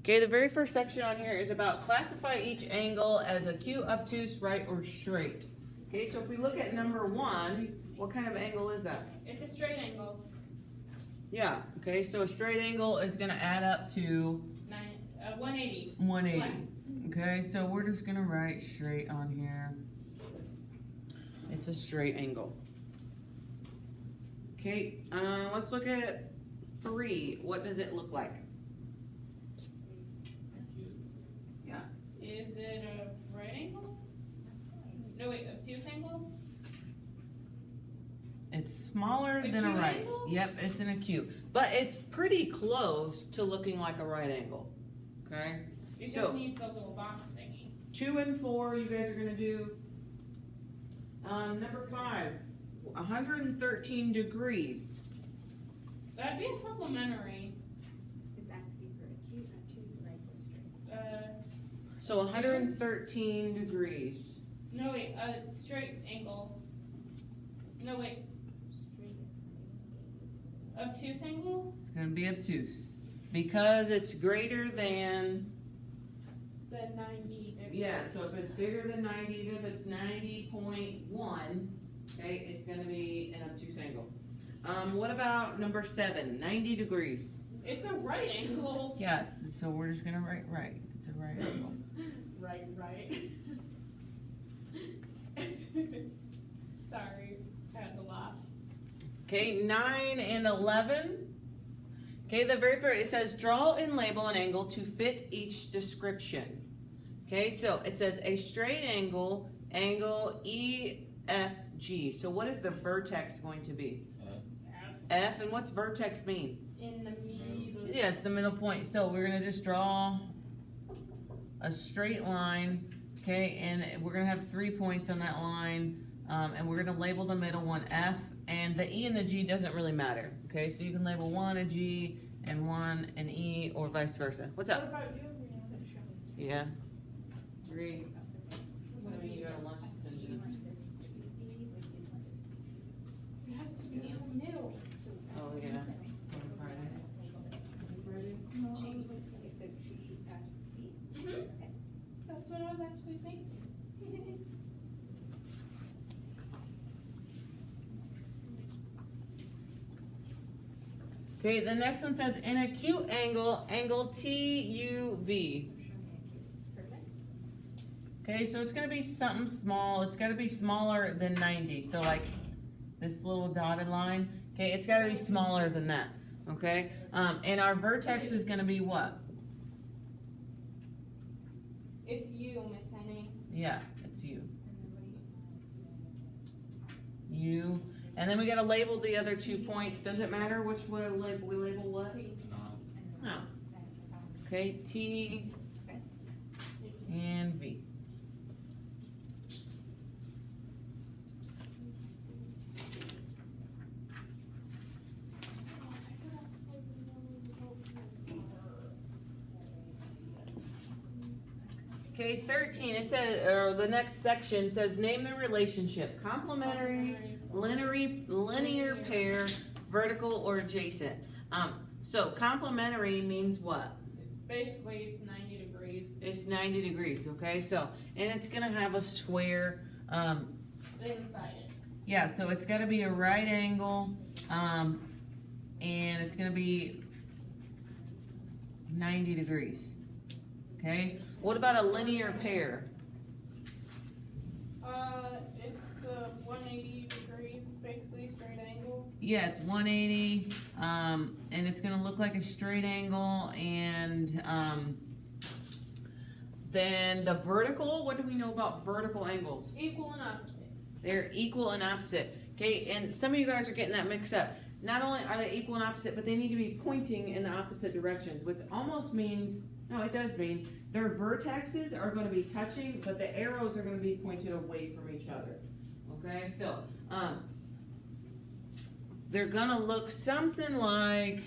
Okay, the very first section on here is about classify each angle as acute, obtuse, right, or straight. Okay, so if we look at number 1, what kind of angle is that? It's a straight angle. Yeah, okay, so a straight angle is going to add up to 180. 180. Okay, so we're just going to write straight on here. It's a straight angle. Okay, let's look at 3. What does it look like? Yeah. Is it a right angle? No, wait, obtuse angle? It's smaller than a Acute right. angle? Yep, it's an acute. But it's pretty close to looking like a right angle. Okay? It So, just needs the little box thingy. 2 and 4, you guys are going to do. Number 5, 113 degrees. That'd be a supplementary. That's for acute, obtuse, right, or straight. So 113 degrees. No, wait, straight angle. No, wait, obtuse angle? It's going to be obtuse. Because it's greater than, The 90 degrees. yeah, so if it's bigger than 90, even if it's 90.1, okay, it's going to be an obtuse angle. What about number 7, 90 degrees? It's a right angle. Yeah, so we're just going to write right. It's a right angle. Right. Sorry, I had to laugh. Okay, 9 and 11. Okay, the very first, it says draw and label an angle to fit each description. Okay, so it says a straight angle, angle EFG. So what is the vertex going to be? F, and what's vertex mean? In the middle. Yeah, it's the middle point. So we're going to just draw a straight line, okay, and we're going to have 3 points on that line, and we're going to label the middle one F, and the E and the G doesn't really matter, okay, so you can label 1 a G and 1 an E, or vice versa. What's What up? about you? Yeah. 3. So you got a lunch extension. It has to be in the middle. Oh, yeah. That's what I was actually thinking. Okay, the next one says an acute angle, angle TUV. Okay, so it's going to be something small. It's got to be smaller than 90. So like this little dotted line. Okay, it's got to be smaller than that. Okay, and our vertex is going to be what? It's you, Miss Henning. Yeah, it's you. You. And then we got to label the other 2 points. Does it matter which way we label what? No. Okay, T and V. Okay, 13, it says, or the next section says, name the relationship. Complementary, linear pair, vertical, or adjacent. So complementary means what? Basically, it's 90 degrees. It's 90 degrees, okay? So, and it's going to have a square, Inside it. yeah, so it's got to be a right angle, and it's going to be 90 degrees, okay? What about a linear pair? It's 180 degrees. It's basically a straight angle. Yeah, it's 180, and it's going to look like a straight angle, and then the vertical, what do we know about vertical angles? Equal and opposite. They're equal and opposite. Okay, and some of you guys are getting that mixed up. Not only are they equal and opposite, but they need to be pointing in the opposite directions, which almost means, no, it does mean their vertexes are going to be touching, but the arrows are going to be pointed away from each other. Okay, so they're going to look something like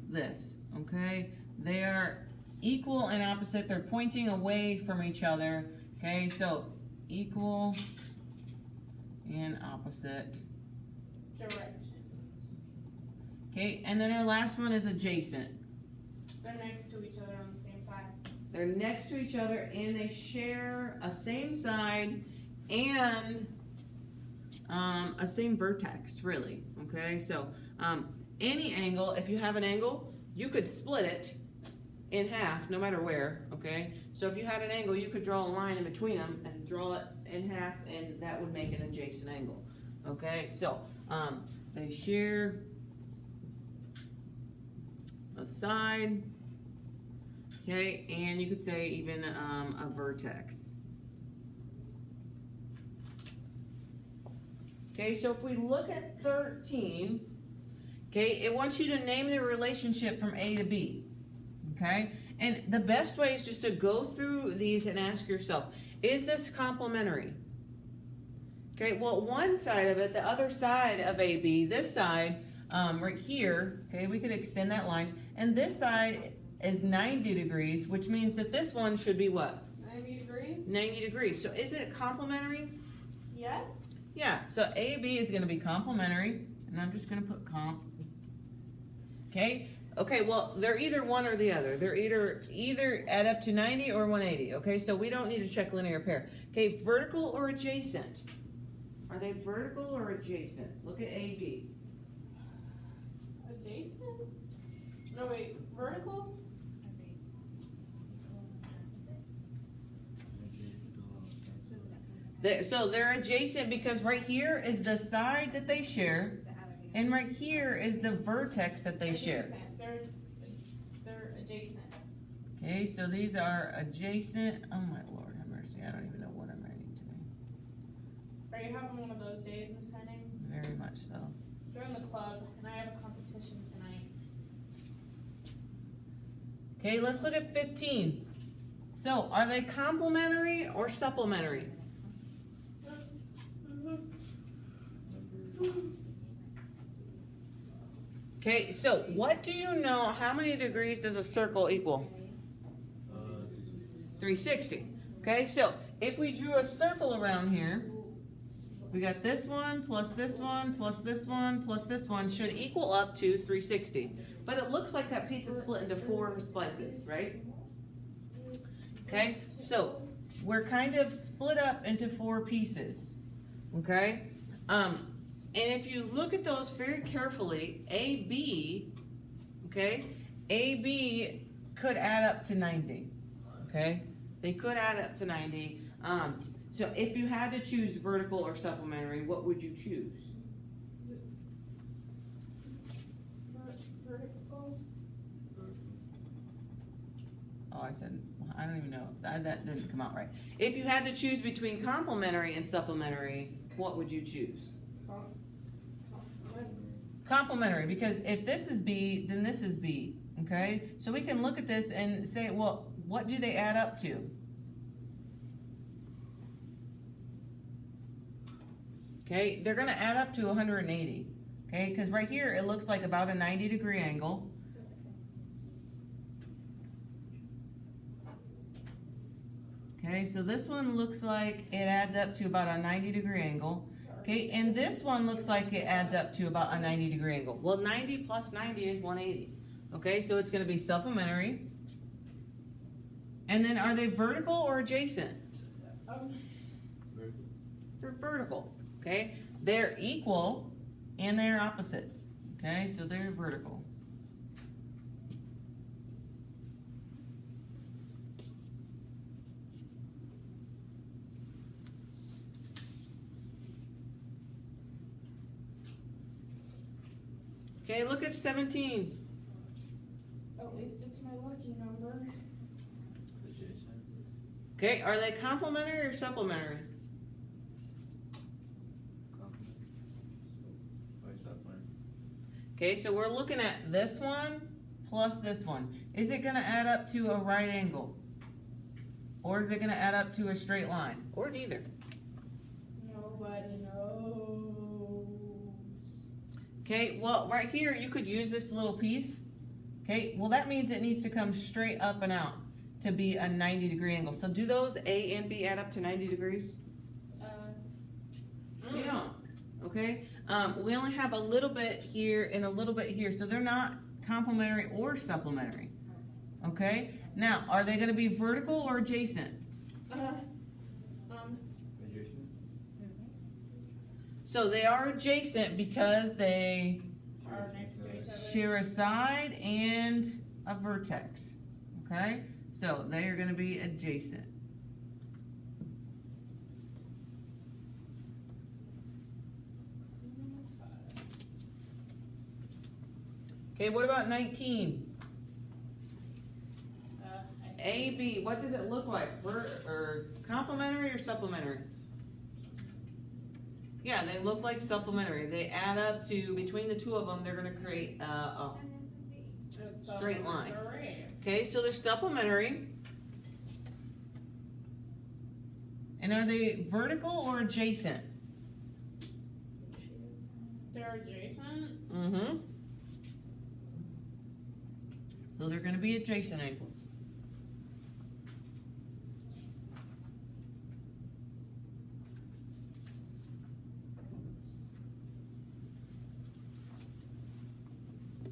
this. Okay, they are equal and opposite. They're pointing away from each other. Okay, so equal and opposite. Direction. Okay, and then our last one is adjacent. They're next to each other on the same side. They're next to each other and they share a same side and a same vertex, really. Okay, so any angle, if you have an angle, you could split it in half, no matter where. Okay, so if you had an angle, you could draw a line in between them and draw it in half, and that would make an adjacent angle. Okay, so they share a side. Okay, and you could say even a vertex. Okay, so if we look at 13, okay, it wants you to name the relationship from A to B. Okay, and the best way is just to go through these and ask yourself, is this complementary? Okay, well, one side of it, the other side of AB, this side right here, okay, we could extend that line, and this side is 90 degrees, which means that this one should be what? 90 degrees? 90 degrees. So is it complementary? Yes. Yeah, so AB is going to be complementary, and I'm just going to put comp. Okay, well, they're either one or the other. They're either add up to 90 or 180. Okay, so we don't need to check linear pair. Okay, vertical or adjacent? Are they vertical or adjacent? Look at AB. Adjacent? No, wait, vertical? So they're adjacent because right here is the side that they share, and right here is the vertex that they share. Adjacent. They're adjacent. Okay, so these are adjacent. Oh my Lord, have mercy! I don't even know what I'm writing today. Are you having one of those days, Miss Henning? Very much so. Join the club, and I have a competition tonight. Okay, let's look at 15. So, are they complementary or supplementary? Okay, so what do you know? How many degrees does a circle equal? 360. Okay, so if we drew a circle around here, we got this one plus this one plus this one plus this one should equal up to 360. But it looks like that pizza split into 4 slices, right? Okay, so we're kind of split up into 4 pieces. Okay, and if you look at those very carefully, AB, okay, AB could add up to 90. Okay, they could add up to 90. So if you had to choose vertical or supplementary, what would you choose? Vertical? Oh, I said, I don't even know. That didn't come out right. If you had to choose between complementary and supplementary, what would you choose? Complementary, because if this is B, then this is B, okay? So we can look at this and say, well, what do they add up to? Okay, they're going to add up to 180, okay? Because right here, it looks like about a 90-degree angle. Okay, so this one looks like it adds up to about a 90-degree angle. Okay, and this one looks like it adds up to about a 90-degree angle. Well, 90 plus 90 is 180. Okay, so it's going to be supplementary. And then are they vertical or adjacent? They're vertical. Okay, they're equal and they're opposite. Okay, so they're vertical. Okay, look at 17. At least it's my lucky number. Okay, are they complementary or supplementary? Okay, so we're looking at this one plus this one. Is it going to add up to a right angle? Or is it going to add up to a straight line? Or neither? Nobody knows. Okay, well, right here, you could use this little piece. Okay, well, that means it needs to come straight up and out to be a 90-degree angle. So do those A and B add up to 90 degrees? You don't. Okay, We only have a little bit here and a little bit here, so they're not complementary or supplementary. Okay? Now, are they going to be vertical or adjacent? Adjacent. So they are adjacent because they Are next to each other. share a side and a vertex. Okay? So they are going to be adjacent. Okay, what about 19? A, B, what does it look like? Or complementary or supplementary? Yeah, they look like supplementary. They add up to, between the two of them, they're going to create a straight line. Okay, so they're supplementary. And are they vertical or adjacent? They're adjacent. Mm-hmm. So they're going to be adjacent angles.